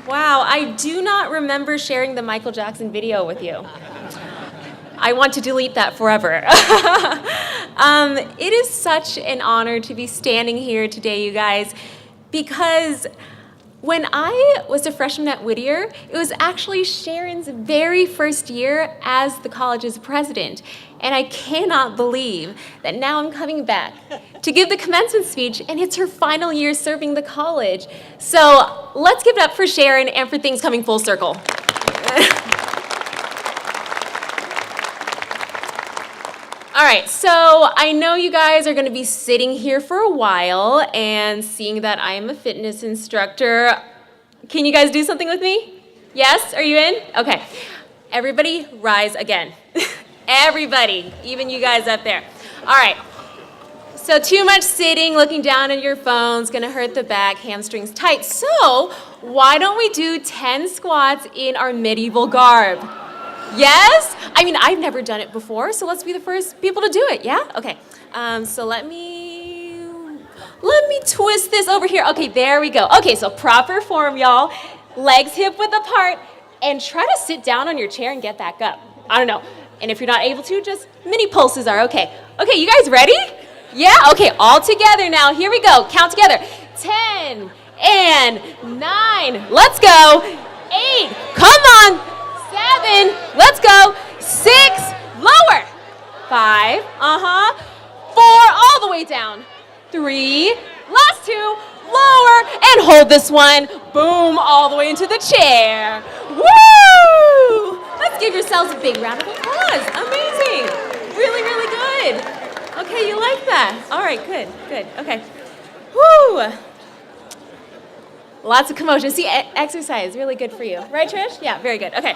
Wow, I do not remember sharing the Michael Jackson video with you. I want to delete that forever. It is such an honor to be standing here today, you guys, because when I was a freshman at Whittier, it was actually Sharon's very first year as the college's president. And I cannot believe that now I'm coming back to give the commencement speech, and it's her final year serving the college. So let's give it up for Sharon and for things coming full circle. All right, so I know you guys are going to be sitting here for a while, and seeing that I am a fitness instructor, can you guys do something with me? Yes? Are you in? Okay. Everybody rise again. Everybody, even you guys up there. All right. So too much sitting, looking down at your phone's going to hurt the back, hamstrings tight. So why don't we do 10 squats in our medieval garb? Yes? I mean, I've never done it before, so let's be the first people to do it, yeah? Okay, so let me twist this over here. Okay, there we go. Okay, so proper form, y'all. Legs hip width apart, and try to sit down on your chair and get back up. I don't know, and if you're not able to, just mini pulses are okay. Okay, you guys ready? Yeah? Okay, all together now. Here we go. Count together. 10 and 9. Let's go. 8. Come on. 7, let's go. 6, lower. 5, 4, all the way down. 3, last 2, lower, and hold this one. Boom, all the way into the chair. Woo! Let's give yourselves a big round of applause. Amazing. Really, really good. Okay, you like that? All right, good, okay. Woo! Lots of commotion. See, exercise, really good for you. Right, Trish? Yeah, very good. Okay.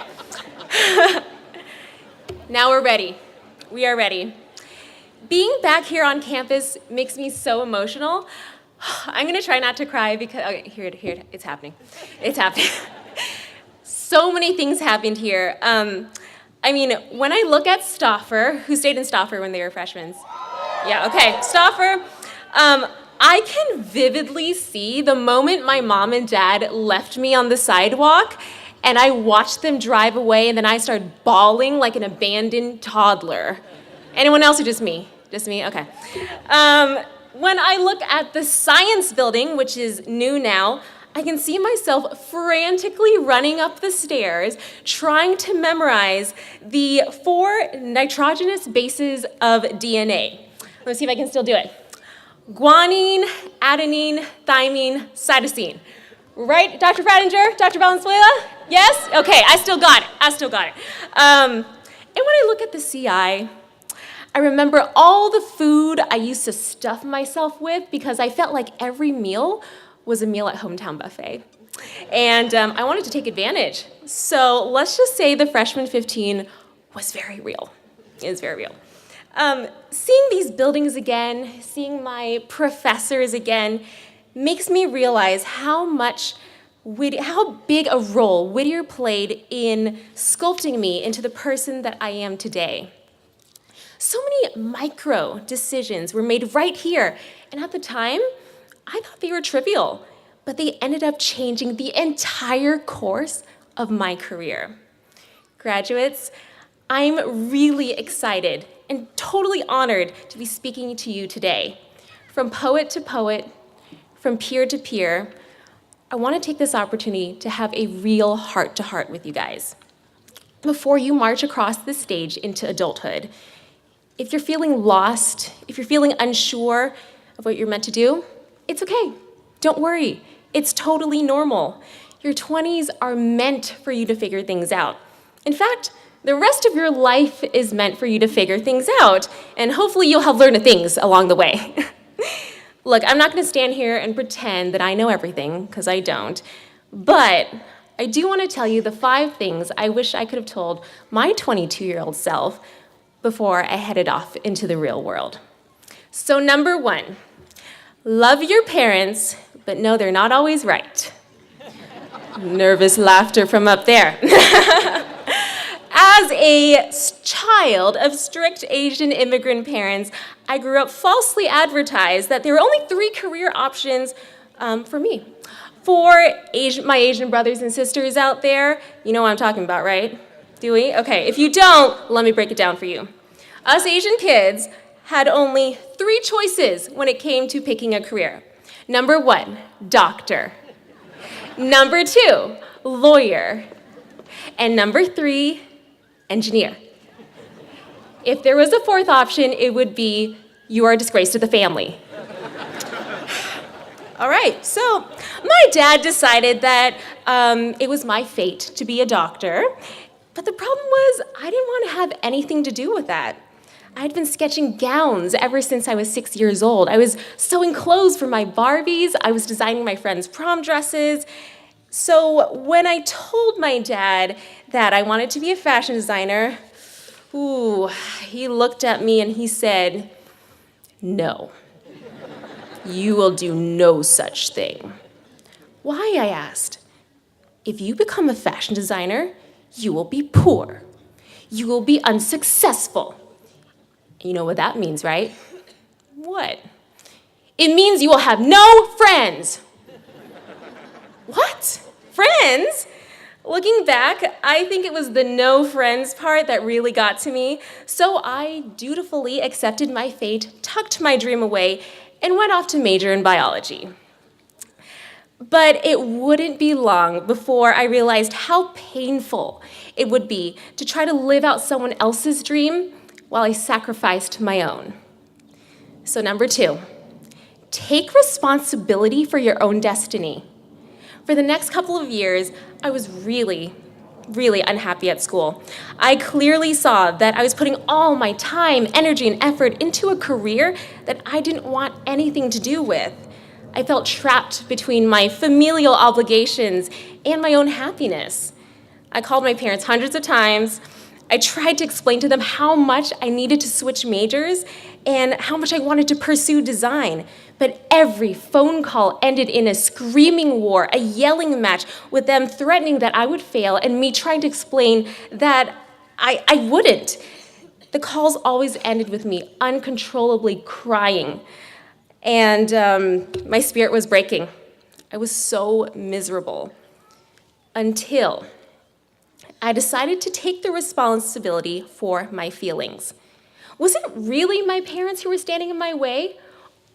Now we're ready. We are ready. Being back here on campus makes me so emotional. I'm going to try not to cry because, okay, here, it's happening. It's happening. So many things happened here. I mean, when I look at Stauffer, who stayed in Stauffer when they were freshmen? Yeah, okay, Stauffer. I can vividly see the moment my mom and dad left me on the sidewalk, and I watched them drive away, and then I started bawling like an abandoned toddler. Anyone else or just me? Just me? Okay. When I look at the science building, which is new now, I can see myself frantically running up the stairs, trying to memorize the 4 nitrogenous bases of DNA. Let's see if I can still do it. Guanine, adenine, thymine, cytosine. Right, Dr. Fradinger? Dr. Valenzuela? Yes? Okay, I still got it. And when I look at the CI, I remember all the food I used to stuff myself with because I felt like every meal was a meal at Hometown Buffet. And I wanted to take advantage. So let's just say the freshman 15 was very real. It was very real. Seeing these buildings again, seeing my professors again, makes me realize how big a role Whittier played in sculpting me into the person that I am today. So many micro decisions were made right here, and at the time, I thought they were trivial, but they ended up changing the entire course of my career. Graduates, I'm really excited and totally honored to be speaking to you today. From poet to poet, from peer to peer, I want to take this opportunity to have a real heart-to-heart with you guys. Before you march across the stage into adulthood, if you're feeling lost, if you're feeling unsure of what you're meant to do, it's okay. Don't worry. It's totally normal. Your 20s are meant for you to figure things out. In fact, the rest of your life is meant for you to figure things out, and hopefully you'll have learned things along the way. Look, I'm not going to stand here and pretend that I know everything, because I don't, but I do want to tell you the 5 things I wish I could have told my 22-year-old self before I headed off into the real world. So number 1, love your parents, but know they're not always right. Nervous laughter from up there. As a child of strict Asian immigrant parents, I grew up falsely advertised that there were only 3 career options for me. For my Asian brothers and sisters out there, you know what I'm talking about, right? Do we? Okay, if you don't, let me break it down for you. Us Asian kids had only 3 choices when it came to picking a career. Number 1, doctor. Number 2, lawyer. And number 3, engineer. If there was a 4th option, it would be you are a disgrace to the family. All right, so my dad decided that it was my fate to be a doctor, but the problem was I didn't want to have anything to do with that. I had been sketching gowns ever since I was 6 years old. I was sewing clothes for my Barbies. I was designing my friends' prom dresses. So when I told my dad that I wanted to be a fashion designer, he looked at me and he said, "No, you will do no such thing." "Why?" I asked. "If you become a fashion designer, you will be poor. You will be unsuccessful." You know what that means, right? What? It means you will have no friends. What? Friends? Looking back, I think it was the no friends part that really got to me, so I dutifully accepted my fate, tucked my dream away, and went off to major in biology. But it wouldn't be long before I realized how painful it would be to try to live out someone else's dream while I sacrificed my own. So number 2, take responsibility for your own destiny. For the next couple of years, I was really unhappy at school. I clearly saw that I was putting all my time, energy, and effort into a career that I didn't want anything to do with. I felt trapped between my familial obligations and my own happiness. I called my parents hundreds of times. I tried to explain to them how much I needed to switch majors and how much I wanted to pursue design. But every phone call ended in a screaming war, a yelling match, with them threatening that I would fail and me trying to explain that I wouldn't. The calls always ended with me uncontrollably crying. And my spirit was breaking. I was so miserable until I decided to take the responsibility for my feelings. Was it really my parents who were standing in my way?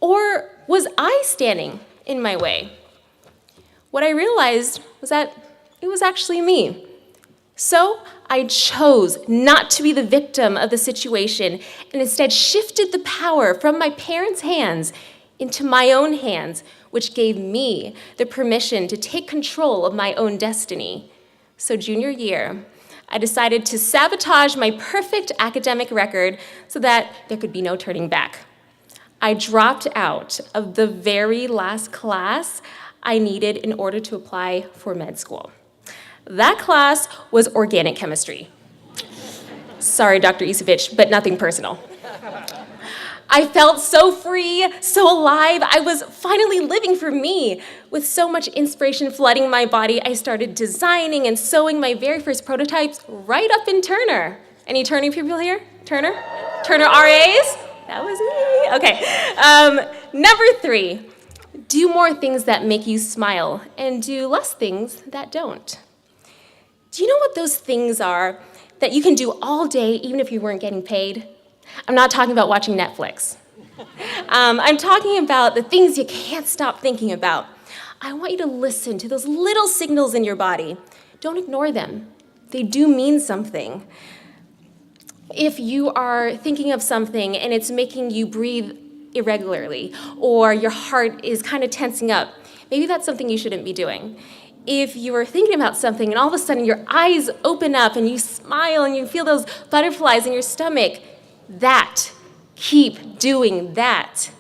Or was I standing in my way? What I realized was that it was actually me. So I chose not to be the victim of the situation and instead shifted the power from my parents' hands into my own hands, which gave me the permission to take control of my own destiny. So junior year, I decided to sabotage my perfect academic record so that there could be no turning back. I dropped out of the very last class I needed in order to apply for med school. That class was organic chemistry. Sorry, Dr. Isevich, but nothing personal. I felt so free, so alive. I was finally living for me. With so much inspiration flooding my body, I started designing and sewing my very first prototypes right up in Turner. Any Turner people here? Turner? Turner RAs? That was me. Okay. Number 3, do more things that make you smile and do less things that don't. Do you know what those things are that you can do all day even if you weren't getting paid? I'm not talking about watching Netflix. I'm talking about the things you can't stop thinking about. I want you to listen to those little signals in your body. Don't ignore them. They do mean something. If you are thinking of something and it's making you breathe irregularly, or your heart is kind of tensing up, maybe that's something you shouldn't be doing. If you are thinking about something and all of a sudden your eyes open up and you smile and you feel those butterflies in your stomach, keep doing that.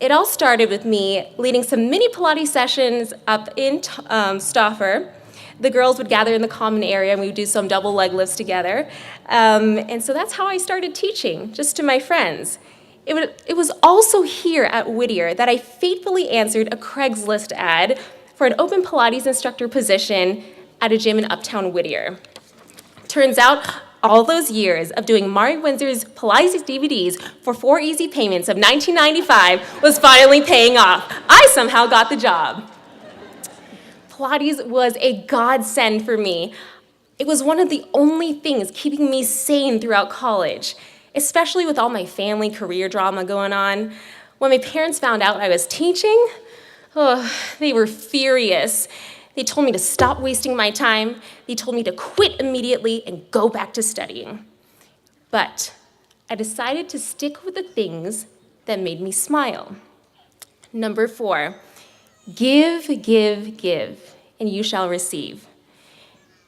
It all started with me leading some mini Pilates sessions up in Stauffer. The girls would gather in the common area and we would do some double leg lifts together. And so that's how I started teaching, just to my friends. It was also here at Whittier that I faithfully answered a Craigslist ad for an open Pilates instructor position at a gym in Uptown Whittier. Turns out, all those years of doing Mari Windsor's Pilates DVDs for 4 easy payments of $19.95 was finally paying off. I somehow got the job. Pilates was a godsend for me. It was one of the only things keeping me sane throughout college, especially with all my family career drama going on. When my parents found out I was teaching, they were furious. They told me to stop wasting my time. They told me to quit immediately and go back to studying. But I decided to stick with the things that made me smile. Number 4, give, give, give, and you shall receive.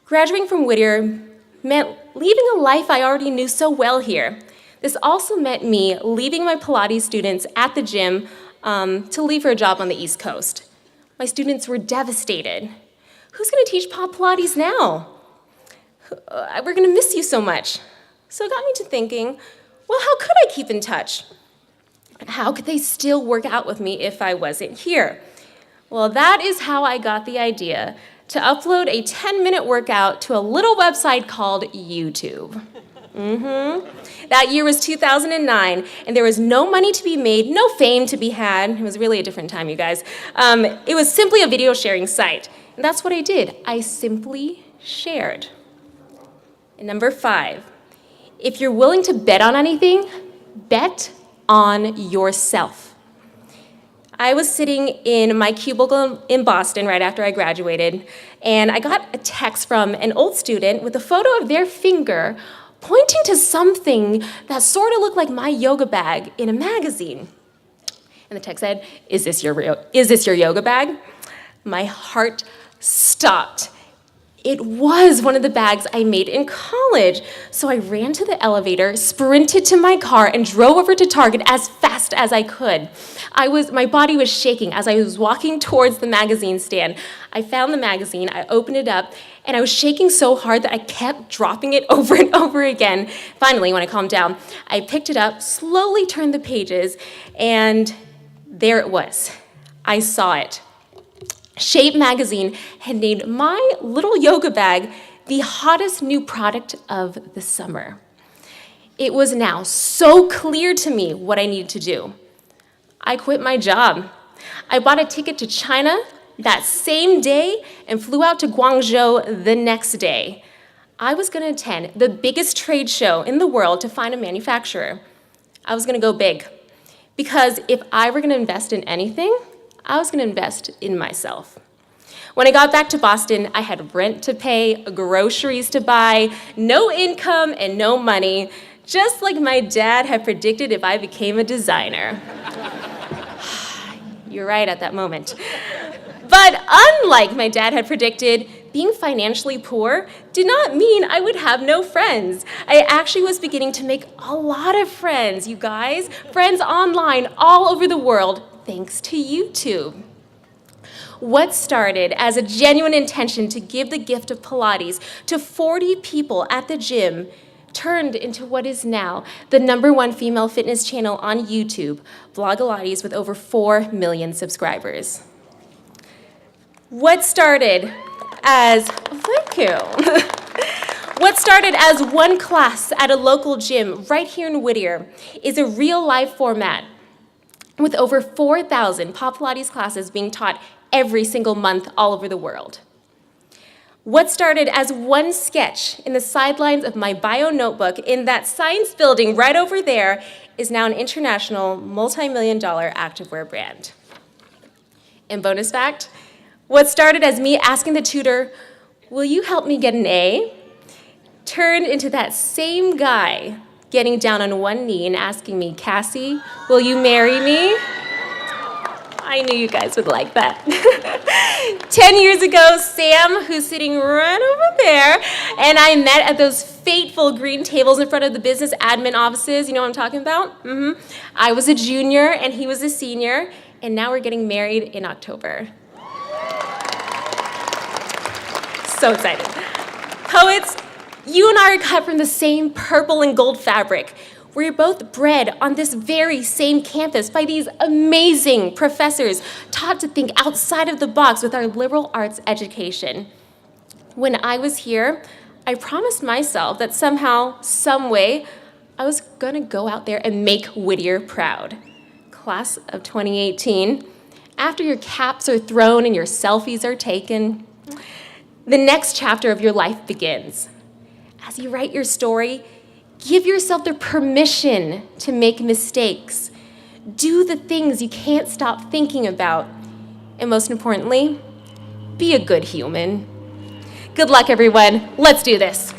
Graduating from Whittier meant leaving a life I already knew so well here. This also meant me leaving my Pilates students at the gym to leave for a job on the East Coast. My students were devastated. Who's gonna teach Pop Pilates now? We're gonna miss you so much. So it got me to thinking, well, how could I keep in touch? How could they still work out with me if I wasn't here? Well, that is how I got the idea to upload a 10-minute workout to a little website called YouTube. That year was 2009, and there was no money to be made, no fame to be had. It was really a different time, you guys. It was simply a video sharing site. And that's what I did. I simply shared. And number 5, if you're willing to bet on anything, bet on yourself. I was sitting in my cubicle in Boston right after I graduated, and I got a text from an old student with a photo of their finger pointing to something that sort of looked like my yoga bag in a magazine. And the text said, is this your yoga bag? My heart stopped. It was one of the bags I made in college. So I ran to the elevator, sprinted to my car, and drove over to Target as fast as I could. My body was shaking as I was walking towards the magazine stand. I found the magazine, I opened it up, and I was shaking so hard that I kept dropping it over and over again. Finally, when I calmed down, I picked it up, slowly turned the pages, and there it was. I saw it. Shape magazine had named my little yoga bag the hottest new product of the summer. It was now so clear to me what I needed to do. I quit my job. I bought a ticket to China that same day and flew out to Guangzhou the next day. I was gonna attend the biggest trade show in the world to find a manufacturer. I was gonna go big, because if I were gonna invest in anything, I was gonna invest in myself. When I got back to Boston, I had rent to pay, groceries to buy, no income and no money, just like my dad had predicted if I became a designer. You're right at that moment. But unlike my dad had predicted, being financially poor did not mean I would have no friends. I actually was beginning to make a lot of friends, you guys. Friends online all over the world, thanks to YouTube. What started as a genuine intention to give the gift of Pilates to 40 people at the gym turned into what is now the #1 female fitness channel on YouTube, Vlogilates, with over 4 million subscribers. What started as one class at a local gym right here in Whittier is a real-life format with over 4,000 Pop Pilates classes being taught every single month all over the world. What started as one sketch in the sidelines of my bio notebook in that science building right over there is now an international multi-million-dollar activewear brand. And bonus fact, what started as me asking the tutor, will you help me get an A, turned into that same guy getting down on one knee and asking me, Cassie, will you marry me? I knew you guys would like that. 10 years ago, Sam, who's sitting right over there, and I met at those fateful green tables in front of the business admin offices. You know what I'm talking about? I was a junior and he was a senior, and now we're getting married in October. So excited. Poets, you and I are cut from the same purple and gold fabric. We're both bred on this very same campus by these amazing professors taught to think outside of the box with our liberal arts education. When I was here, I promised myself that somehow, some way, I was gonna go out there and make Whittier proud. Class of 2018, after your caps are thrown and your selfies are taken, the next chapter of your life begins. As you write your story, give yourself the permission to make mistakes. Do the things you can't stop thinking about. And most importantly, be a good human. Good luck, everyone. Let's do this.